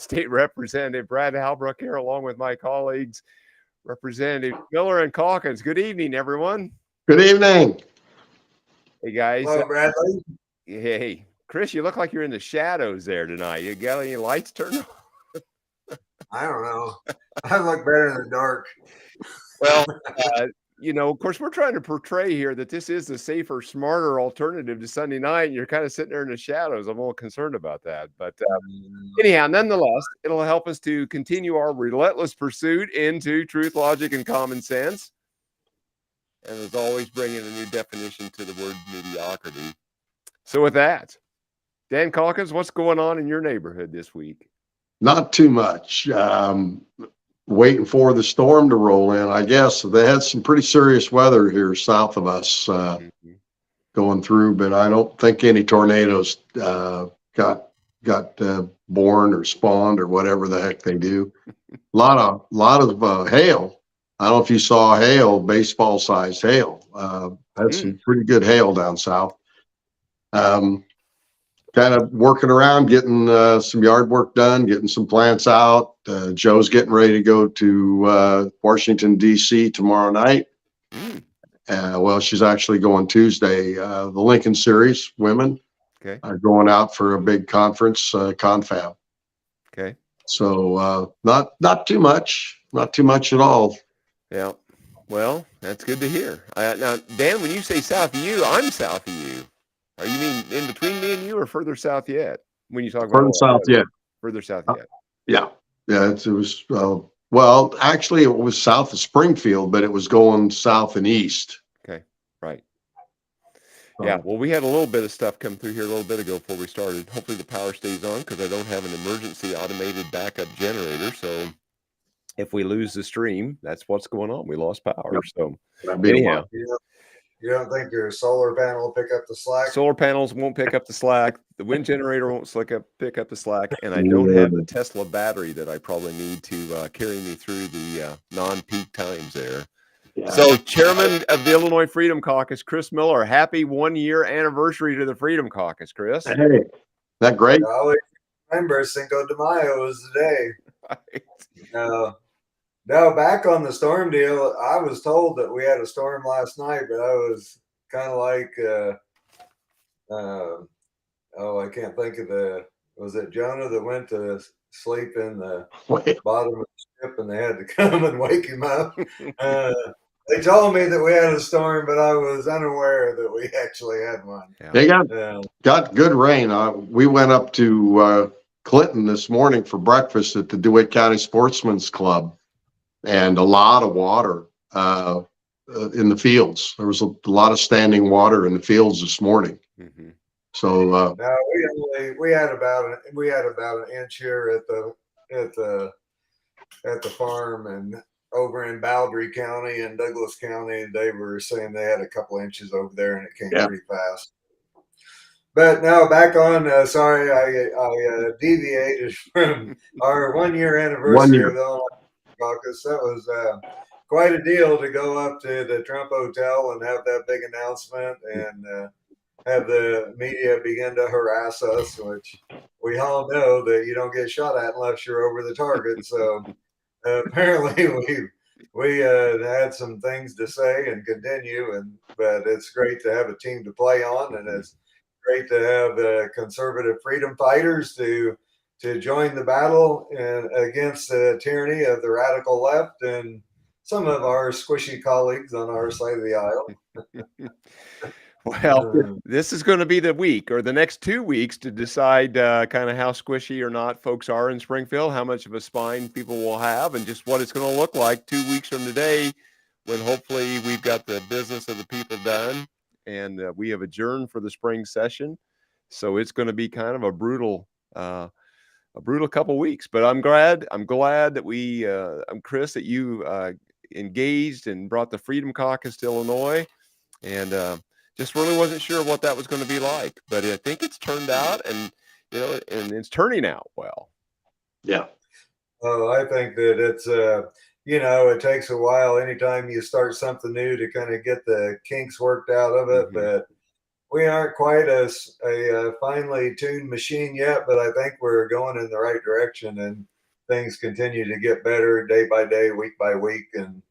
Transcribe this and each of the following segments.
State Representative Brad Halbrook here, along with my colleagues, Representative Miller and Caucus. Good evening, everyone. Good evening. Hey, guys. Hello, Bradley. Hey, Chris, you look like you're in the shadows there tonight. You got any lights turned on? I don't know. I look better in the dark. Well, of course, we're trying to portray here that this is the safer, smarter alternative to Sunday night, and you're kind of sitting there in the shadows. I'm a little concerned about that. But anyhow, nonetheless, it'll help us to continue our relentless pursuit into truth, logic, and common sense. And as always, bringing a new definition to the word mediocrity. So with that, Dan Caucus, what's going on in your neighborhood this week? Not too much. Waiting for the storm to roll in. I guess they had some pretty serious weather here south of us going through, but I don't think any tornadoes got born or spawned or whatever the heck they do. A lot of hail. I don't know if you saw hail, baseball sized hail. Had some pretty good hail down south. Kind of working around, getting some yard work done, getting some plants out. Joe's getting ready to go to Washington, D.C. tomorrow night. Well, she's actually going Tuesday. The Lincoln Series women are going out for a big conference, Confab. Okay. So not too much at all. Yeah. Well, that's good to hear. Now, Dan, when you say south of you, I'm south of you. Are you mean in between me and you, or further south yet? When you talk about further south yet, further south yet. Yeah. It was well, actually, it was south of Springfield, but it was going south and east. Okay, right. Yeah. Well, we had a little bit of stuff come through here a little bit ago before we started. Hopefully, the power stays on because I don't have an emergency automated backup generator. So, if we lose the stream, that's what's going on. We lost power. Yep. So, anyhow. You don't think your solar panel will pick up the slack? Solar panels won't pick up the slack. The wind generator won't pick up the slack. And I don't have the Tesla battery that I probably need to carry me through the non-peak times there. Yeah. So, Chairman of the Illinois Freedom Caucus, Chris Miller, happy 1-year anniversary to the Freedom Caucus, Chris. Hey, is that great? I always remember Cinco de Mayo was the day. Right. No, back on the storm deal, I was told that we had a storm last night, but I was kind of like, I can't think of was it Jonah that went to sleep in the bottom of the ship and they had to come and wake him up? They told me that we had a storm, but I was unaware that we actually had one. Yeah. They got good rain. We went up to Clinton this morning for breakfast at the DeWitt County Sportsman's Club. And a lot of water in the fields. There was a lot of standing water in the fields this morning. Mm-hmm. So no, we had about an inch here at the farm and over in Baldry County and Douglas County. They were saying they had a couple inches over there, and it came pretty fast. But now back on. Sorry, I deviated from our 1-year anniversary of the Caucus. That was quite a deal to go up to the Trump Hotel and have that big announcement and have the media begin to harass us, which we all know that you don't get shot at unless you're over the target. So apparently we had some things to say and continue, but it's great to have a team to play on, and it's great to have conservative freedom fighters to join the battle against the tyranny of the radical left and some of our squishy colleagues on our side of the aisle. Well, this is going to be the week or the next 2 weeks to decide kind of how squishy or not folks are in Springfield, how much of a spine people will have, and just what it's going to look like 2 weeks from today when hopefully we've got the business of the people done and we have adjourned for the spring session. So it's going to be kind of a brutal couple weeks, but I'm glad that I'm Chris, that you engaged and brought the Freedom Caucus to Illinois, and just really wasn't sure what that was going to be like, but I think it's turned out, and it's turning out well. Yeah. Oh, I think that it's it takes a while anytime you start something new to kind of get the kinks worked out of it, but we aren't quite a finely tuned machine yet, but I think we're going in the right direction, and things continue to get better day by day, week by week. And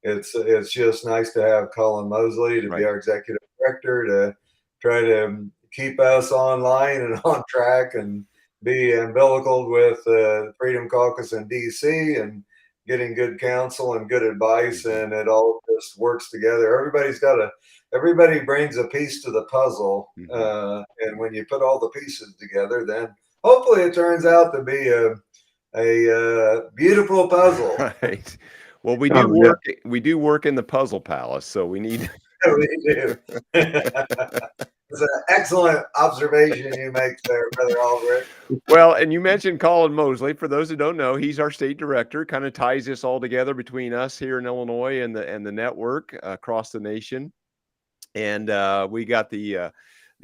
it's just nice to have Colin Mosley to be our executive director, to try to keep us online and on track, and be umbilicaled with the Freedom Caucus in DC, and getting good counsel and good advice, and it all just works together. Everybody brings a piece to the puzzle, and when you put all the pieces together, then hopefully it turns out to be a beautiful puzzle. Right. Well, we do work. We do work in the puzzle palace, so we need. We do. It's an excellent observation you make there, Brother Albrecht. Well, and you mentioned Colin Mosley. For those who don't know, he's our state director. Kind of ties this all together between us here in Illinois and the network across the nation. And we got the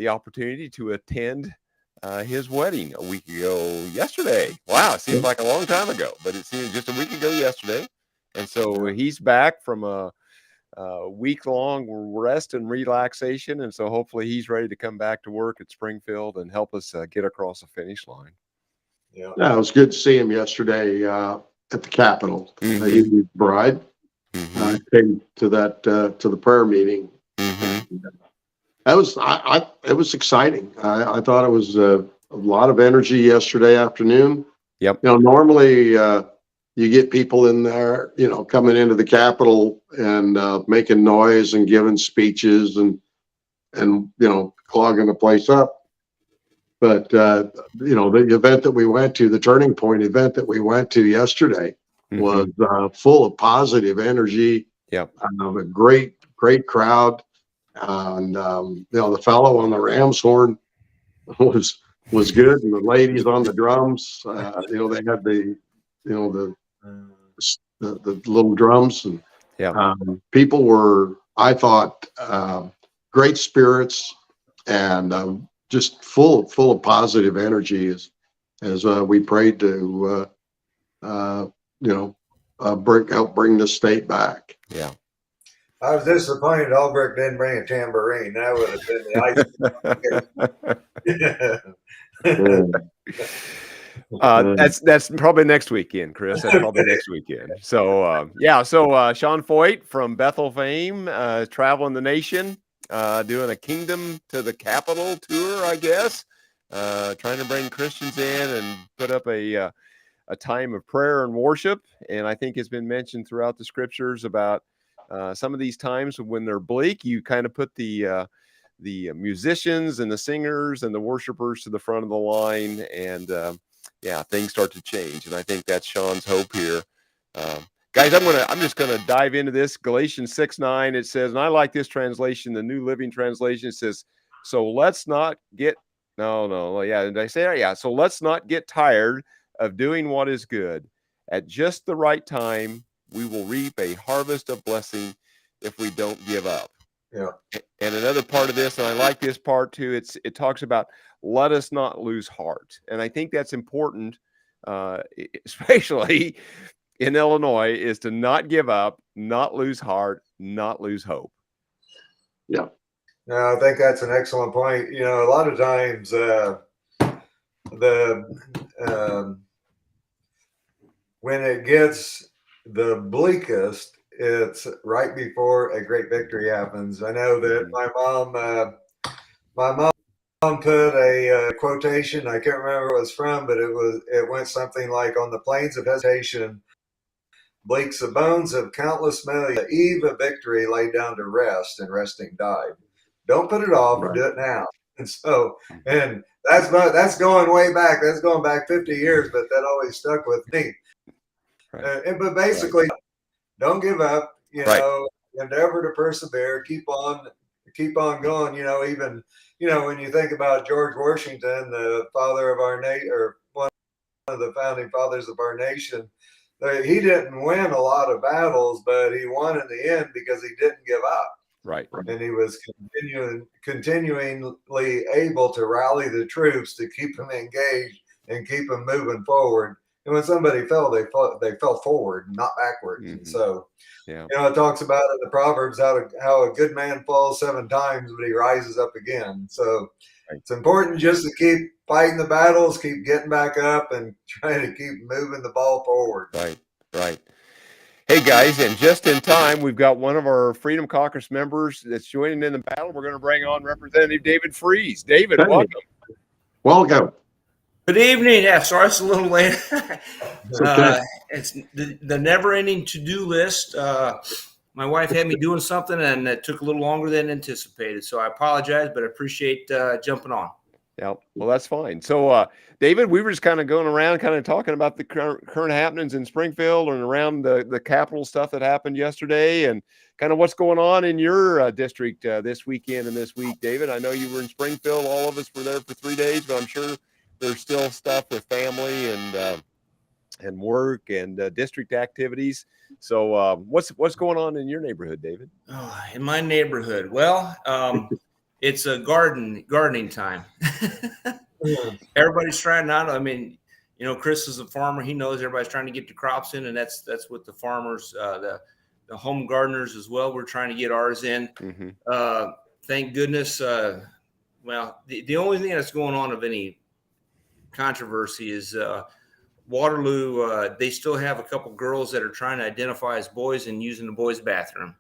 opportunity to attend his wedding a week ago yesterday. Wow, it seems like a long time ago, but it seems just a week ago yesterday. And so he's back from a week-long rest and relaxation, and so hopefully he's ready to come back to work at Springfield and help us get across the finish line. Yeah, it was good to see him yesterday at the Capitol. His bride came to the prayer meeting. That was it was exciting. I thought it was a lot of energy yesterday afternoon. Yep. You know, normally you get people in there, you know, coming into the Capitol and making noise and giving speeches and you know, clogging the place up. But you know, the event that we went to, the Turning Point event that we went to yesterday, was full of positive energy. Yeah. A great crowd. And you know, the fellow on the ram's horn was good, and the ladies on the drums, you know, they had the little drums, and people were, I thought, great spirits, and just full of positive energy as we prayed to you know, help bring the state back. Yeah. I was disappointed Albrecht didn't bring a tambourine. That would have been the icing. That's probably next weekend, Chris. That's probably next weekend. So so Sean Foyt from Bethel fame, traveling the nation, doing a Kingdom to the Capitol tour, I guess, trying to bring Christians in and put up a time of prayer and worship. And I think it's been mentioned throughout the scriptures about some of these times when they're bleak, you kind of put the musicians and the singers and the worshipers to the front of the line, and things start to change. And I think that's Sean's hope here. Guys, I'm just gonna dive into this. Galatians 6:9, it says, and I like this translation, the New Living Translation. It says, so let's not get did I say that? Yeah. So let's not get tired of doing what is good. At just the right time, we will reap a harvest of blessing if we don't give up. Yeah. And another part of this, and I like this part too, it talks about let us not lose heart. And I think that's important, especially in Illinois, is to not give up, not lose heart, not lose hope. Yeah. No, I think that's an excellent point. You know, a lot of times when it gets the bleakest, it's right before a great victory happens. I know that my mom put a quotation. I can't remember what it was from, but it went something like, on the plains of hesitation, bleaks the bones of countless millions. The eve of victory laid down to rest, and resting died. Don't put it off, do it now. And so, and that's going way back. That's going back 50 years, but that always stuck with me. But basically, don't give up, you know, endeavor to persevere, keep on going, you know. Even, you know, when you think about George Washington, the father of our nation, or one of the founding fathers of our nation, he didn't win a lot of battles, but he won in the end because he didn't give up. Right. And he was continually able to rally the troops to keep them engaged and keep them moving forward. And when somebody fell, they fell forward, not backwards. And so Yeah. You know, it talks about in the Proverbs how a good man falls 7 times, but he rises up again. So it's important just to keep fighting the battles, keep getting back up, and trying to keep moving the ball forward. Right, right. Hey guys, and just in time, we've got one of our Freedom Caucus members that's joining in the battle. We're going to bring on Representative David Freeze. David, Hey. welcome. Welcome. Good evening. Yeah, sorry it's a little late. It's okay. It's the never-ending to-do list. My wife had me doing something, and it took a little longer than anticipated. So I apologize, but I appreciate jumping on. Yeah, well, that's fine. So, David, we were just kind of going around, kind of talking about the current happenings in Springfield and around the Capitol stuff that happened yesterday, and kind of what's going on in your district this weekend and this week. David, I know you were in Springfield. All of us were there for 3 days, but I'm sure there's still stuff with family and work and district activities. So, what's going on in your neighborhood, David? Oh, in my neighborhood, well, it's a gardening time. Everybody's trying not. I mean, you know, Chris is a farmer. He knows everybody's trying to get the crops in, and that's what the farmers, the home gardeners as well. We're trying to get ours in. Mm-hmm. Thank goodness. Well, the only thing that's going on of any controversy is Waterloo. They still have a couple girls that are trying to identify as boys and using the boys' bathroom.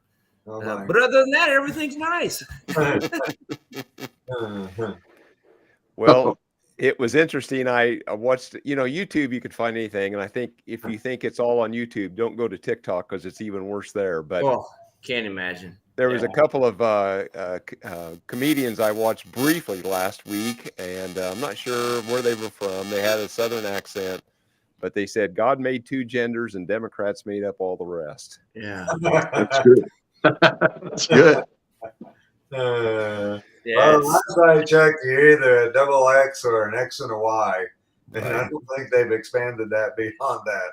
Oh, But other than that, everything's nice. Well, it was interesting. I watched, you know, YouTube, you could find anything. And I think if you think it's all on YouTube, don't go to TikTok because it's even worse there. But Can't imagine. there was a couple of comedians I watched briefly last week, and I'm not sure where they were from. They had a Southern accent, but they said God made 2 genders and Democrats made up all the rest. Yeah. That's good. That's good. Well, last I checked, you're either a double X or an X and a Y. And I don't think they've expanded that beyond that.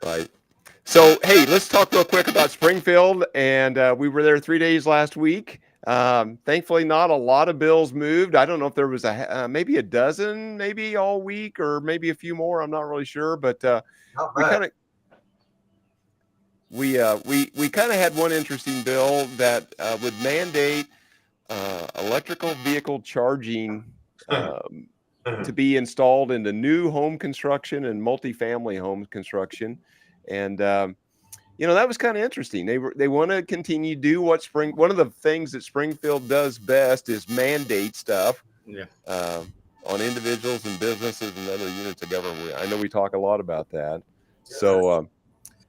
Right. So, hey, let's talk real quick about Springfield. And we were there 3 days last week. Thankfully, not a lot of bills moved. I don't know if there was maybe a dozen, maybe all week, or maybe a few more. I'm not really sure. But we kind of had one interesting bill that would mandate electrical vehicle charging to be installed into new home construction and multifamily home construction. And you know, that was kind of interesting. They want to continue to do what one of the things that Springfield does best is mandate stuff on individuals and businesses and other units of government. I know we talk a lot about that. So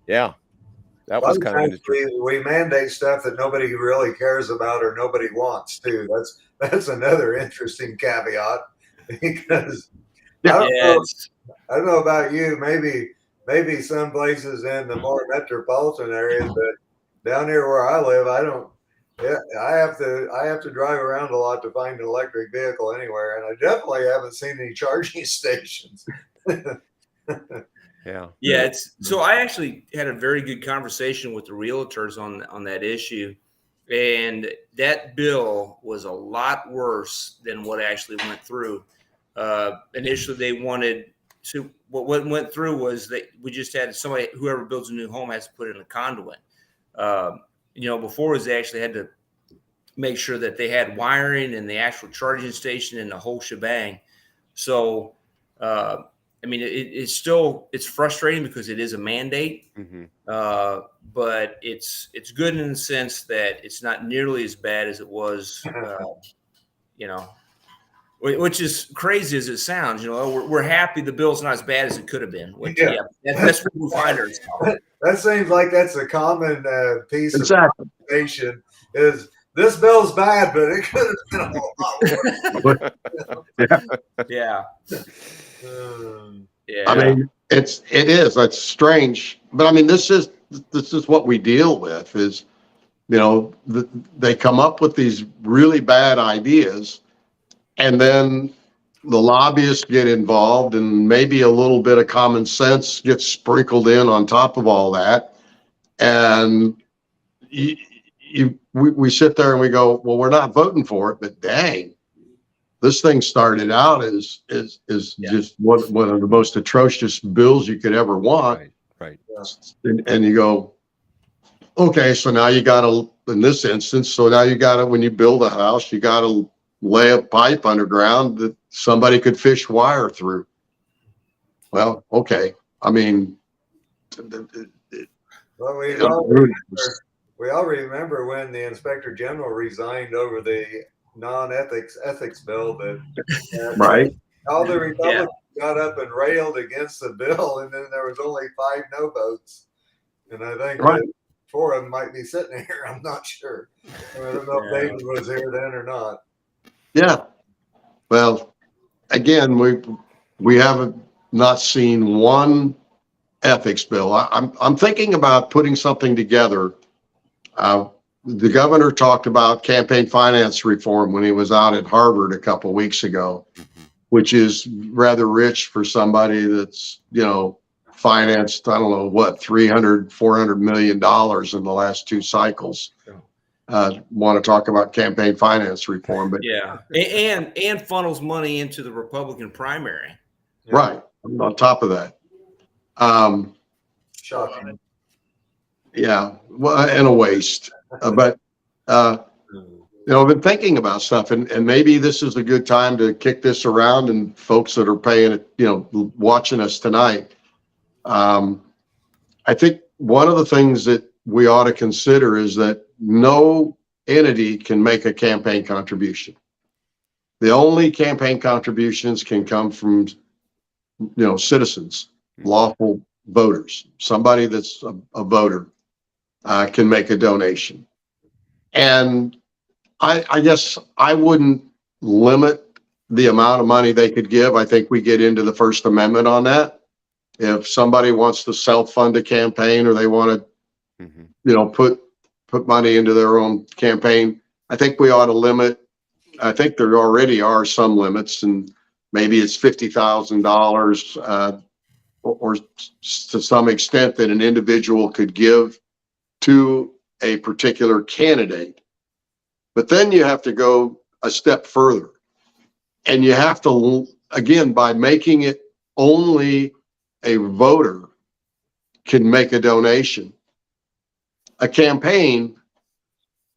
that was kind of interesting. We mandate stuff that nobody really cares about or nobody wants too. That's another interesting caveat, because I don't know about you, maybe some places in the more metropolitan areas, but down here where I live, I have to drive around a lot to find an electric vehicle anywhere, and I definitely haven't seen any charging stations. Yeah. So I actually had a very good conversation with the realtors on that issue, and that bill was a lot worse than what actually went through. Initially, they wanted to. What went through was that we just had somebody, whoever builds a new home, has to put in a conduit. You know, before they actually had to make sure that they had wiring and the actual charging station and the whole shebang. So. I mean, it's frustrating because it is a mandate, but it's good in the sense that it's not nearly as bad as it was, you know, which is crazy as it sounds. You know, we're happy the bill's not as bad as it could have been. Which, that's where we find ourselves. That seems like that's a common piece of conversation. Is this bill's bad, but it could have been a whole lot worse. Yeah. I mean, it is. That's strange, but I mean, this is what we deal with. Is, you know, they come up with these really bad ideas, and then the lobbyists get involved, and maybe a little bit of common sense gets sprinkled in on top of all that, and we sit there and we go, well, we're not voting for it, but dang. This thing started out as just one of the most atrocious bills you could ever want. Right. And you go, okay, so now you gotta, in this instance, so now you gotta, when you build a house, you gotta lay a pipe underground that somebody could fish wire through. Well, okay, I mean, Well, we all remember when the Inspector General resigned over the ethics bill that right? all the Republicans got up and railed against the bill, and then there was only 5 no votes. And I think Right. that 4 of them might be sitting here. I'm not sure. I don't know if David was here then or not. Yeah. Well, again, we haven't not seen one ethics bill. I'm thinking about putting something together. The governor talked about campaign finance reform when he was out at Harvard a couple of weeks ago, which is rather rich for somebody that's, financed, I don't know what, 300, 400 million dollars in the last 2 cycles. Want to talk about campaign finance reform, but and funnels money into the Republican primary. Right. On top of that. Shocking. Yeah. Well, and a waste. But I've been thinking about stuff, and maybe this is a good time to kick this around, and folks that are paying it, watching us tonight. I think one of the things that we ought to consider is that no entity can make a campaign contribution. The only campaign contributions can come from, citizens, lawful voters. Somebody that's a voter can make a donation. And I guess I wouldn't limit the amount of money they could give. I think we get into the First Amendment on that. If somebody wants to self-fund a campaign, or they want to, put money into their own campaign, I think we ought to limit. I think there already are some limits, and maybe it's $50,000 or to some extent that an individual could give to a particular candidate. But then you have to go a step further, and you have to, again, by making it only a voter can make a donation. A campaign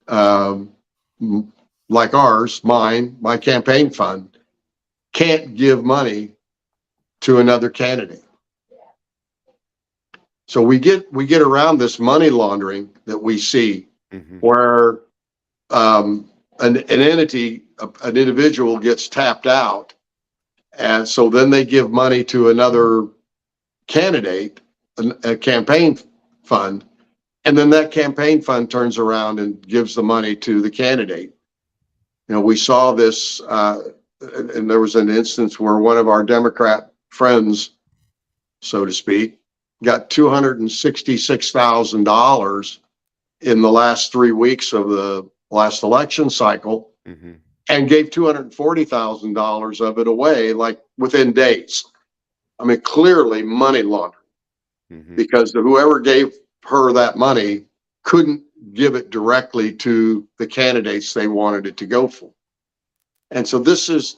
like ours, my campaign fund, can't give money to another candidate. So we get around this money laundering that we see, where an entity, an individual gets tapped out, and so then they give money to another candidate, a campaign fund, and then that campaign fund turns around and gives the money to the candidate. We saw this, and there was an instance where one of our Democrat friends, so to speak, got $266,000 in the last 3 weeks of the last election cycle, and gave $240,000 of it away, like within days. I mean, clearly money laundering, because whoever gave her that money couldn't give it directly to the candidates they wanted it to go for. And so this is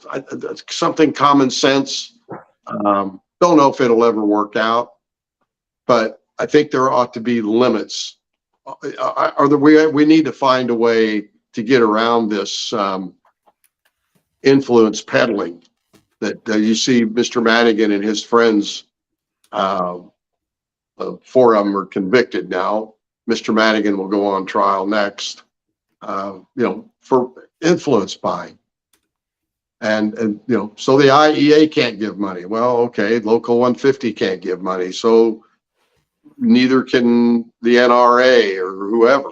something common sense. Don't know if it'll ever work out, but I think there ought to be limits. We need to find a way to get around this influence peddling that you see Mr. Madigan and his friends, 4 of them are convicted now. Mr. Madigan will go on trial next, for influence buying. And so the IEA can't give money. Well, okay, Local 150 can't give money. So neither can the NRA or whoever.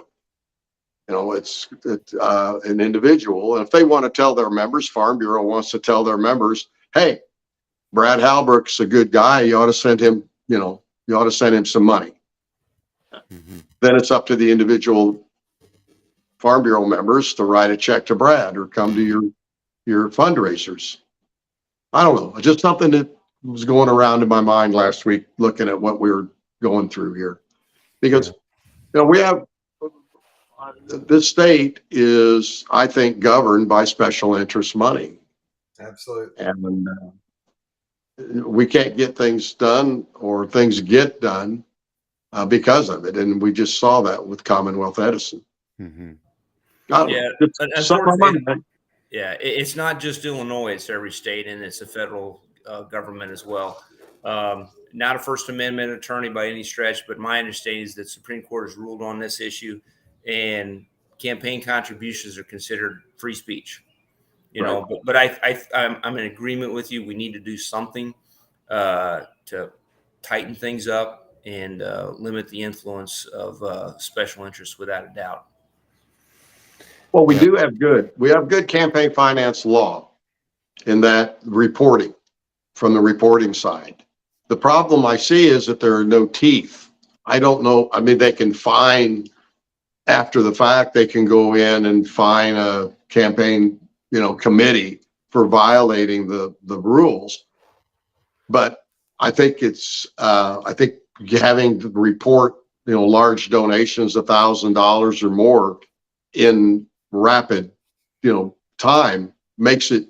It's an individual. And if they want to tell their members, Farm Bureau wants to tell their members, hey, Brad Halbrook's a good guy. You ought to send him, some money. Then it's up to the individual Farm Bureau members to write a check to Brad or come to your fundraisers. I don't know. Just something that was going around in my mind last week, looking at what we were going through here, because, we have, this state is, I think, governed by special interest money. Absolutely. And we can't get things done, or things get done because of it. And we just saw that with Commonwealth Edison. Mm-hmm. Yeah, Unfortunately, yeah, it's not just Illinois; it's every state, and it's the federal government as well. Not a First Amendment attorney by any stretch, but my understanding is that Supreme Court has ruled on this issue, and campaign contributions are considered free speech. You know, but I'm in agreement with you. We need to do something to tighten things up and limit the influence of special interests, without a doubt. well, we have good campaign finance law in that reporting from the reporting side. The problem I see is that there are no teeth. I don't know. I mean, they can fine after the fact, they can go in and fine a campaign, committee for violating the rules. But I think I think having to report, large donations, $1,000 or more in rapid, time makes it,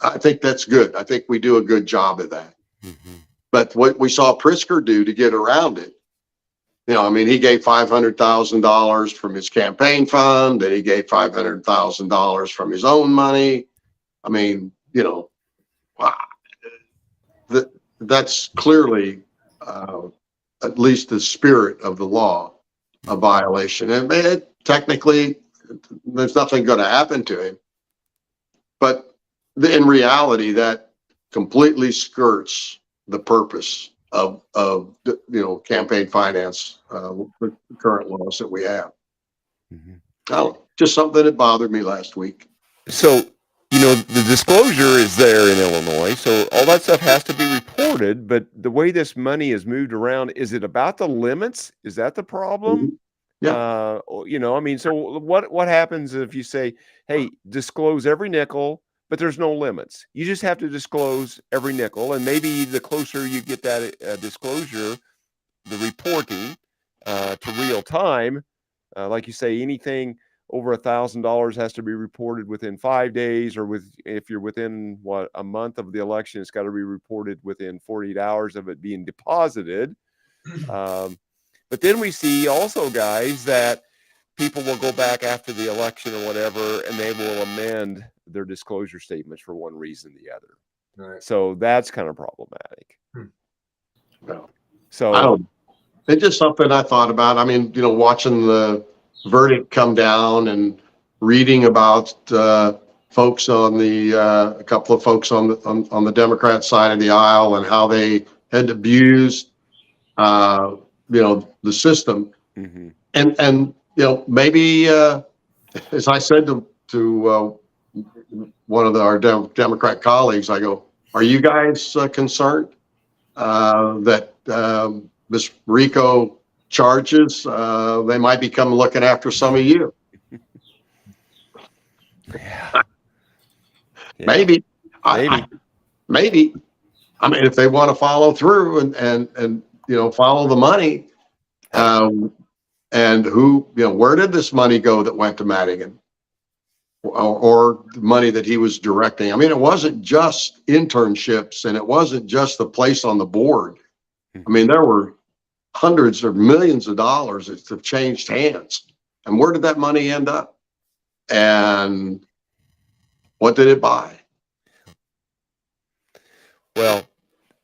I think that's good. I think we do a good job of that. Mm-hmm. But what we saw Pritzker do to get around it, he gave $500,000 from his campaign fund, and he gave $500,000 from his own money. I mean, that's clearly, at least the spirit of the law, a violation. And technically, there's nothing going to happen to him. But in reality, that completely skirts the purpose of campaign finance, the current laws that we have. Mm-hmm. Just something that bothered me last week. So, the disclosure is there in Illinois, so all that stuff has to be reported. But the way this money is moved around, is it about the limits? Is that the problem? Mm-hmm. Yeah. So what happens if you say, hey, disclose every nickel, but there's no limits? You just have to disclose every nickel, and maybe the closer you get that disclosure, the reporting to real time, like you say, anything over $1,000 has to be reported within 5 days, or if you're within a month of the election, it's got to be reported within 48 hours of it being deposited. But then we see also, guys, that people will go back after the election or whatever, and they will amend their disclosure statements for one reason or the other. Right. So that's kind of problematic. No. So it's just something I thought about. I mean, watching the verdict come down and reading about folks on a couple of folks on the Democrat side of the aisle, and how they had abused the system. Mm-hmm. And maybe as I said to one of our Democrat colleagues, I go, are you guys concerned that Ms. RICO charges, they might become looking after some of you? Yeah. Maybe. Maybe. I mean, if they want to follow through and follow the money, and who, where did this money go that went to Madigan, or the money that he was directing? I mean, it wasn't just internships, and it wasn't just the place on the board. I mean, there were hundreds of millions of dollars that have changed hands. And where did that money end up? And what did it buy? Well,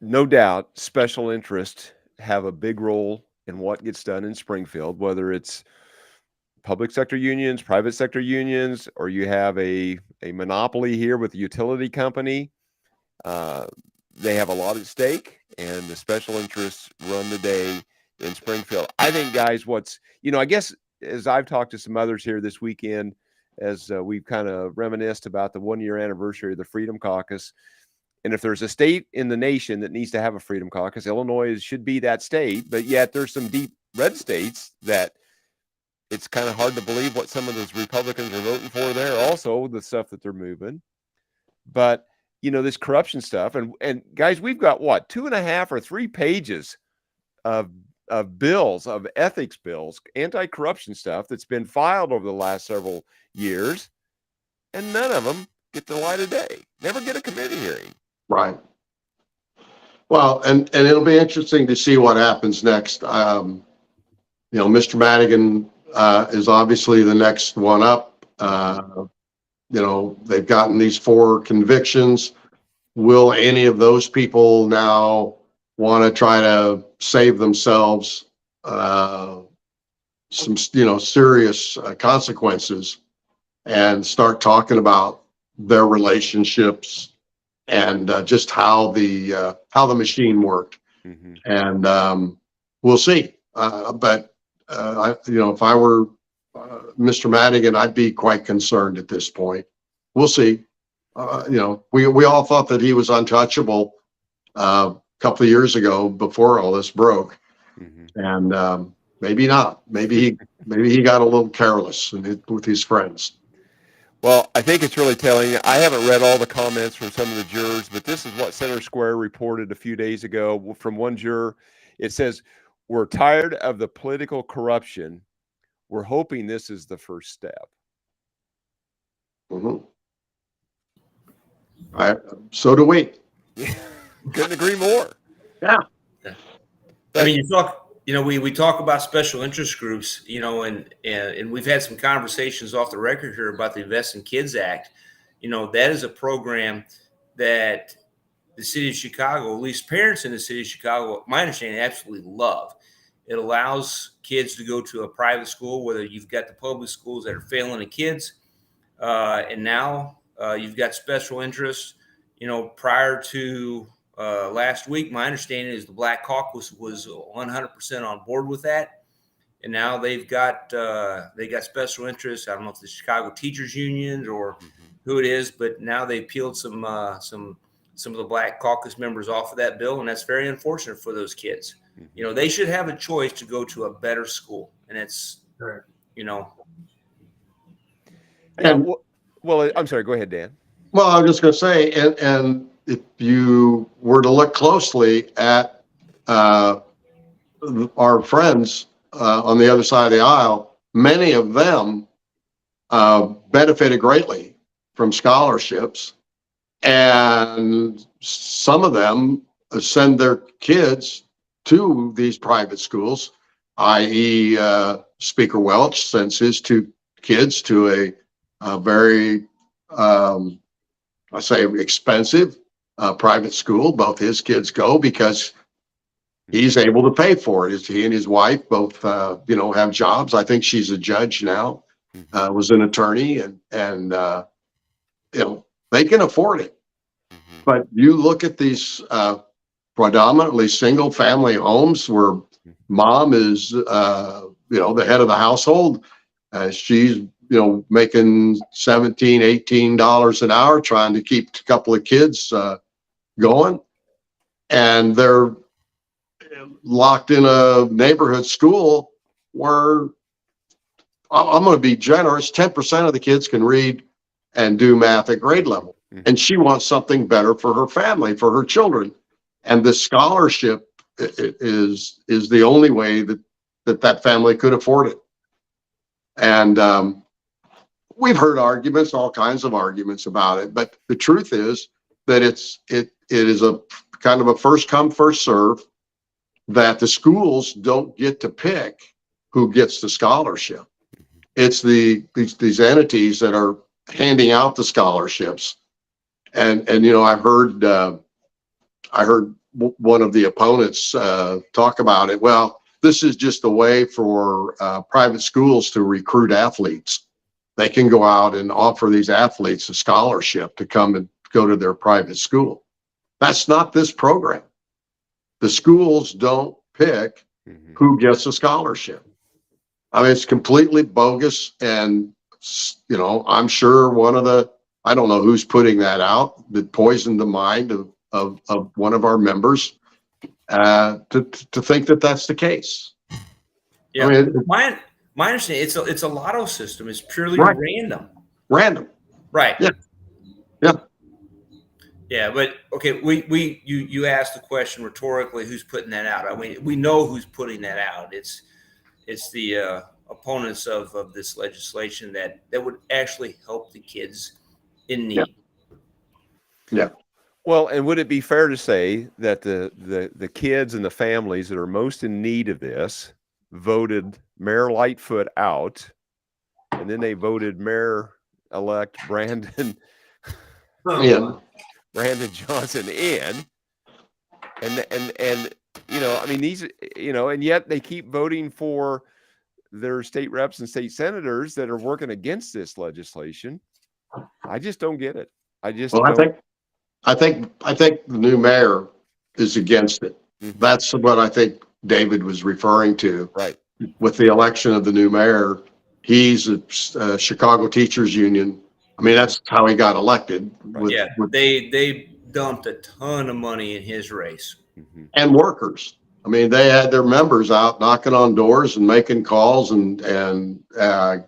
no doubt special interests have a big role in what gets done in Springfield, whether it's public sector unions, private sector unions, or you have a monopoly here with the utility company. They have a lot at stake, and the special interests run the day in Springfield. I think, guys, I guess as I've talked to some others here this weekend, as we've kind of reminisced about the 1-year anniversary of the Freedom Caucus. And if there's a state in the nation that needs to have a Freedom Caucus, Illinois should be that state. But yet there's some deep red states that it's kind of hard to believe what some of those Republicans are voting for there, also the stuff that they're moving. But, this corruption stuff. And guys, we've got 2.5 or 3 pages of bills, of ethics bills, anti-corruption stuff that's been filed over the last several years, and none of them get the light of day. Never get a committee hearing. Right. Well, and it'll be interesting to see what happens next. Mr. Madigan is obviously the next one up. They've gotten these 4 convictions. Will any of those people now want to try to save themselves some, serious consequences and start talking about their relationships and just how the machine worked? Mhm. And we'll see. But if I were Mr. Madigan, I'd be quite concerned at this point. We'll see. We all thought that he was untouchable a couple of years ago before all this broke, Mhm. and maybe not. Maybe he got a little careless with his friends. Well, I think it's really telling. I haven't read all the comments from some of the jurors, but this is what Center Square reported a few days ago from one juror. It says, "We're tired of the political corruption. We're hoping this is the first step." Mhm. So do we. Couldn't agree more. Yeah. I mean, we talk about special interest groups, and we've had some conversations off the record here about the Invest in Kids Act. That is a program that the city of Chicago, at least parents in the city of Chicago, my understanding, absolutely love. It allows kids to go to a private school, whether you've got the public schools that are failing the kids, and now you've got special interests. Prior to last week, my understanding is the Black Caucus was 100% on board with that, and now they've got special interests. I don't know if it's the Chicago Teachers Union or who it is, but now they peeled some of the Black Caucus members off of that bill, and that's very unfortunate for those kids. They should have a choice to go to a better school, and it's Right. Well, I'm sorry. Go ahead, Dan. Well, I was just going to say, and if you were to look closely at our friends on the other side of the aisle, many of them benefited greatly from scholarships, and some of them send their kids to these private schools, i.e., Speaker Welch sends his 2 kids to a very I say expensive private school. Both his kids go because he's able to pay for it. He and his wife both, have jobs. I think she's a judge now, was an attorney, and they can afford it. But you look at these predominantly single family homes where mom is, the head of the household. She's making $17, $18 an hour, trying to keep a couple of kids going. And they're locked in a neighborhood school where I'm going to be generous. 10% of the kids can read and do math at grade level. And she wants something better for her family, for her children. And the scholarship is the only way that family could afford it. And we've heard arguments, all kinds of arguments about it, but the truth is that it is a kind of a first come, first serve, that the schools don't get to pick who gets the scholarship. It's these entities that are handing out the scholarships. And I heard one of the opponents talk about it. Well, this is just a way for private schools to recruit athletes. They can go out and offer these athletes a scholarship to come and go to their private school. That's not this program. The schools don't pick who gets a scholarship. I mean, it's completely bogus. And, I'm sure I don't know who's putting that out, that poisoned the mind of one of our members to think that that's the case. Yeah. I mean, my understanding, it's a lotto system. It's purely Right. random. Right. Yeah. Yeah. Yeah, but okay, you asked the question rhetorically, who's putting that out? I mean, we know who's putting that out. It's the opponents of this legislation that would actually help the kids in need. Yeah. Well, and would it be fair to say that the kids and the families that are most in need of this, voted Mayor Lightfoot out, and then they voted Mayor-elect Brandon Johnson in, and you know, I mean, these, you know, and yet they keep voting for their state reps and state senators that are working against this legislation. I just don't get it. I think the new mayor is against it. Mm-hmm. That's what I think David was referring to. Right. With the election of the new mayor, he's a Chicago Teachers Union. I mean, that's how he got elected. They dumped a ton of money in his race. Mm-hmm. And workers. I mean, they had their members out knocking on doors and making calls and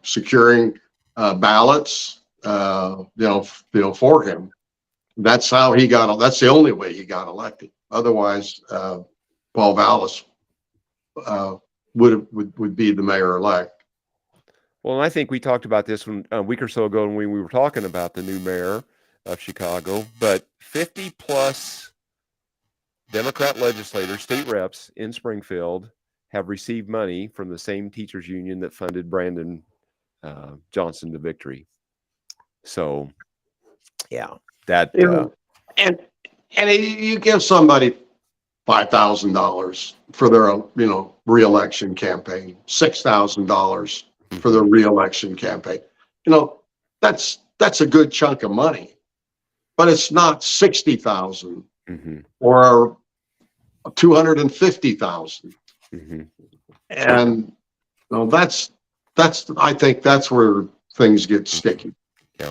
securing ballots, for him. That's how he got. That's the only way he got elected. Otherwise, Paul Vallis would be the mayor-elect. Well, and I think we talked about this a week or so ago when we were talking about the new mayor of Chicago, but 50 plus Democrat legislators, state reps in Springfield have received money from the same teachers union that funded Brandon Johnson to victory. So, yeah, that and you give somebody $5,000 for their reelection campaign, $6,000 for their reelection campaign. That's a good chunk of money, but it's not 60,000 or 250,000. And I think that's where things get sticky. Yeah.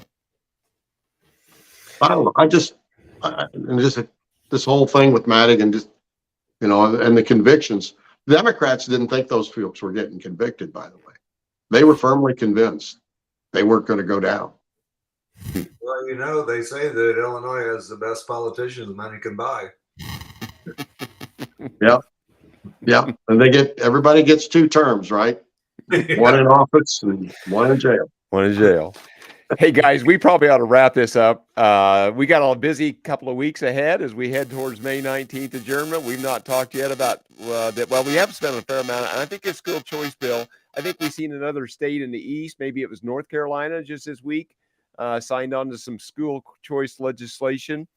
I don't know. And this whole thing with Madigan, and the convictions. The Democrats didn't think those folks were getting convicted, by the way. They were firmly convinced they weren't going to go down. Well, they say that Illinois has the best politicians money can buy. Yeah. And everybody gets 2 terms, right? One in office and one in jail. Hey guys, we probably ought to wrap this up. We got a busy couple of weeks ahead as we head towards May 19th adjournment. We've not talked yet about that. Well, we have spent a fair amount, and I think it's school choice bill. I think we've seen another state in the East, maybe it was North Carolina just this week, signed on to some school choice legislation,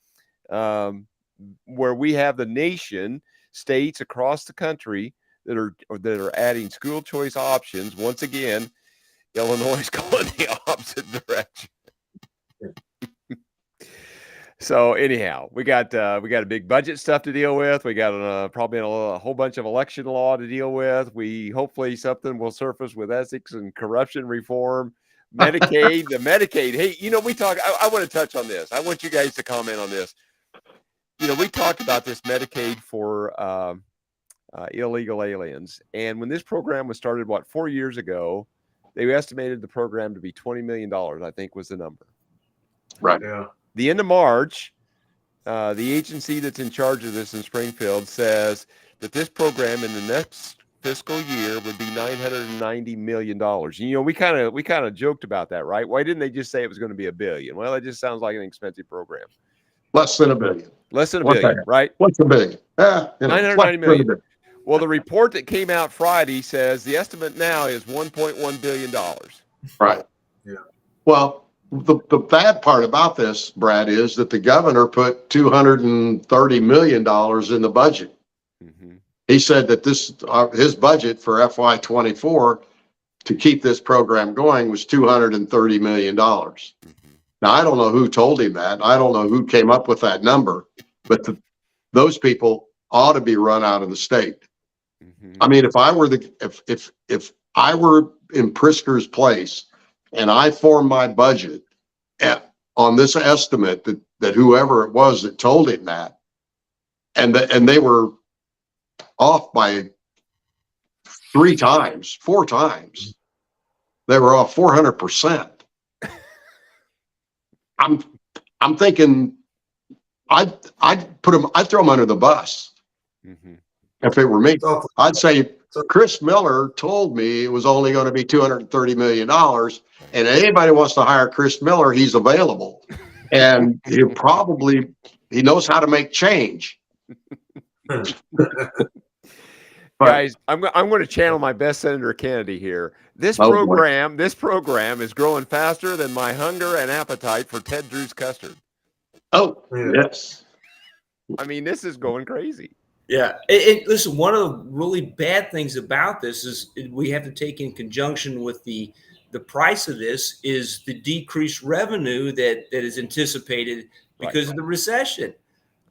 where we have the nation, states across the country that are adding school choice options. Once again, Illinois is going the opposite direction. So anyhow, we got a big budget stuff to deal with. We got probably a whole bunch of election law to deal with. Hopefully something will surface with ethics and corruption reform, Medicaid, the Medicaid. Hey, we talk. I want to touch on this. I want you guys to comment on this. We talked about this Medicaid for illegal aliens, and when this program was started, 4 years ago. They estimated the program to be $20 million, I think was the number. Right. Yeah. The end of March, the agency that's in charge of this in Springfield says that this program in the next fiscal year would be $990 million. We kind of joked about that, right? Why didn't they just say it was going to be $1 billion? Well, it just sounds like an expensive program. Less than $1 billion. Less than $1 billion, right? What's $1 billion? $990 million. Well, the report that came out Friday says the estimate now is $1.1 billion. Right. Yeah. Well, the bad part about this, Brad, is that the governor put $230 million in the budget. He said that his budget for FY24 to keep this program going was $230 million. Now, I don't know who told him that. I don't know who came up with that number, but those people ought to be run out of the state. I mean, if I were if I were in Prisker's place and I formed my budget on this estimate that whoever it was that told him that, and they were off by 4 times, they were off 400%. I'm thinking I'd throw them under the bus. If it were me, I'd say Chris Miller told me it was only going to be $230 million. And anybody wants to hire Chris Miller, he's available. And he knows how to make change. Guys, I'm going to channel my best Senator Kennedy here. This program is growing faster than my hunger and appetite for Ted Drew's custard. Oh, yes. I mean, this is going crazy. Yeah. Listen, one of the really bad things about this is we have to take in conjunction with the price of this is the decreased revenue that is anticipated because of the recession.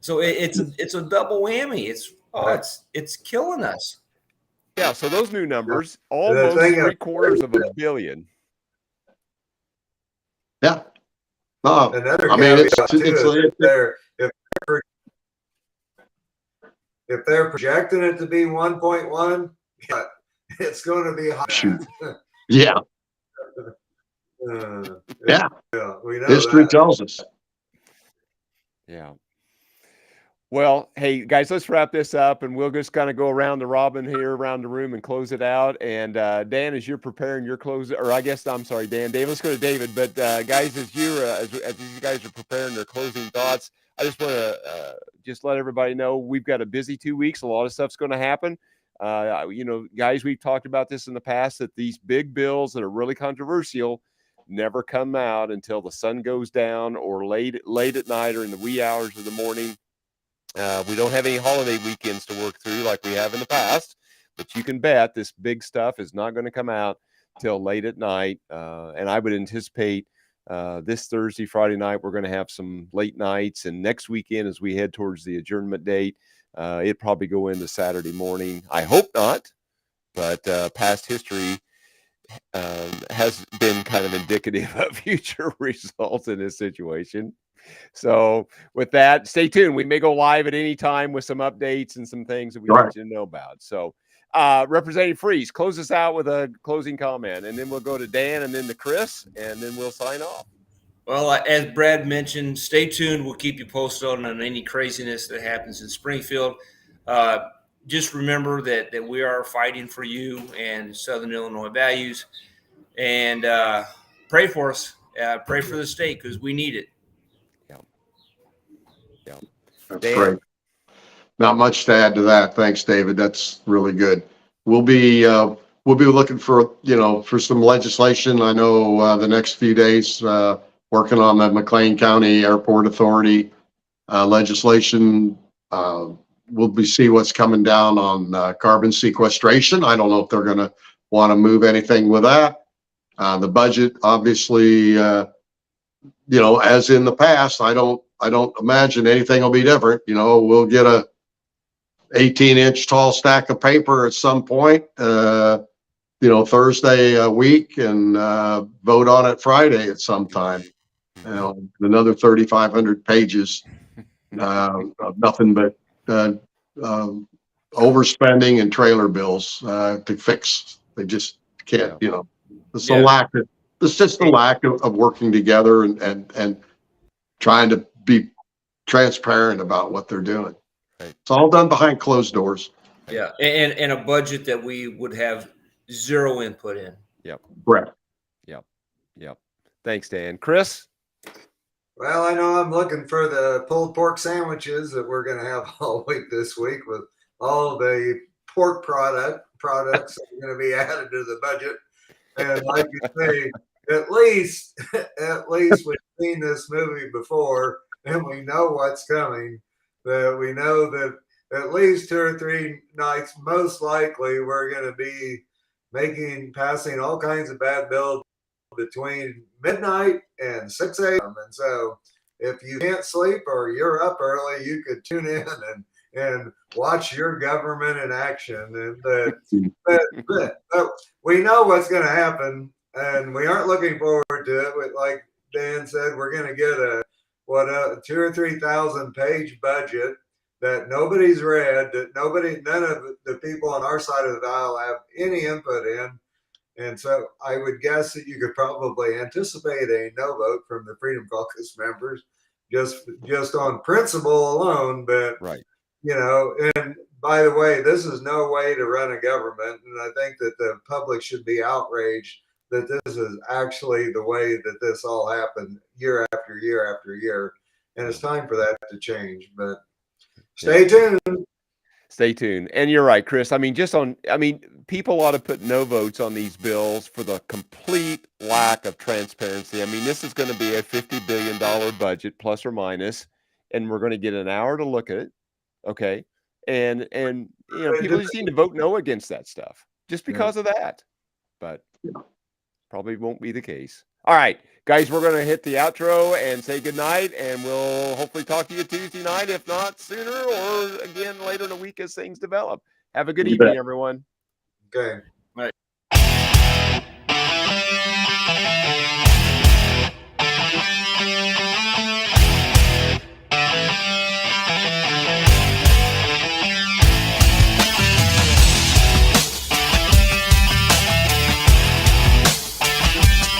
So it's a double whammy. It's killing us. Yeah. So those new numbers, almost $750 million. Yeah. Another I mean, if they're projecting it to be 1.1, it's going to be high. Yeah. Yeah, we know history tells us. Yeah. Well, hey guys, let's wrap this up, and we'll just kind of go around the robin here, around the room, and close it out. And Dan, as you're preparing your close, or I guess I'm sorry, Dan. Dave, let's go to David. But guys, as you guys are preparing their closing thoughts, I just want to just let everybody know we've got a busy 2 weeks. A lot of stuff's going to happen. Guys, we've talked about this in the past, that these big bills that are really controversial never come out until the sun goes down or late at night or in the wee hours of the morning. We don't have any holiday weekends to work through like we have in the past, but you can bet this big stuff is not going to come out till late at night. And I would anticipate this Thursday, Friday night, we're going to have some late nights. And next weekend, as we head towards the adjournment date, it'd probably go into Saturday morning. I hope not, but past history has been kind of indicative of future results in this situation. So with that, stay tuned. We may go live at any time with some updates and some things that we want you to know about. So Representative Freeze, close us out with a closing comment, and then we'll go to Dan and then to Chris, and then we'll sign off. Well, as Brad mentioned, stay tuned. We'll keep you posted on any craziness that happens in Springfield. Just remember that we are fighting for you and Southern Illinois values, and pray for us. Pray for the state, because we need it. That's great. Not much to add to that. Thanks, David. That's really good. We'll be looking for some legislation. I know the next few days, working on the McLean County Airport Authority legislation. We'll see what's coming down on carbon sequestration. I don't know if they're going to want to move anything with that. The budget, obviously, as in the past, I don't imagine anything will be different. We'll get a 18-inch tall stack of paper at some point, Thursday a week, and vote on it Friday at some time. Another 3,500 pages of nothing but overspending and trailer bills to fix. They just can't. It's a lack of. It's just a lack of working together and trying to be transparent about what they're doing. It's all done behind closed doors. Yeah, and a budget that we would have zero input in. Yep. Correct. Yep. Thanks, Dan. Chris? Well, I know I'm looking for the pulled pork sandwiches that we're going to have all week this week, with all the pork products that are going to be added to the budget. And like you say, at least we've seen this movie before, and we know what's coming. That we know that at least 2 or 3 nights, most likely, we're going to be passing all kinds of bad bills between midnight and 6 a.m. And so if you can't sleep or you're up early, you could tune in and watch your government in action. And but we know what's going to happen, and we aren't looking forward to it. But like Dan said, we're going to get a 2,000 or 3,000 page budget that nobody's read, that none of the people on our side of the aisle have any input in. And so I would guess that you could probably anticipate a no vote from the Freedom Caucus members just on principle alone. But, and by the way, this is no way to run a government. And I think that the public should be outraged that this is actually the way that this all happened year after year after year. And it's time for that to change. But stay tuned. Stay tuned. And you're right, Chris. I mean, people ought to put no votes on these bills for the complete lack of transparency. I mean, this is going to be a $50 billion budget, plus or minus, and we're going to get an hour to look at it. Okay. And people just need to vote no against that stuff just because of that. But probably won't be the case. All right, guys, we're going to hit the outro and say goodnight, and we'll hopefully talk to you Tuesday night, if not sooner, or again later in the week as things develop. Have a good evening, everyone. Okay. All right.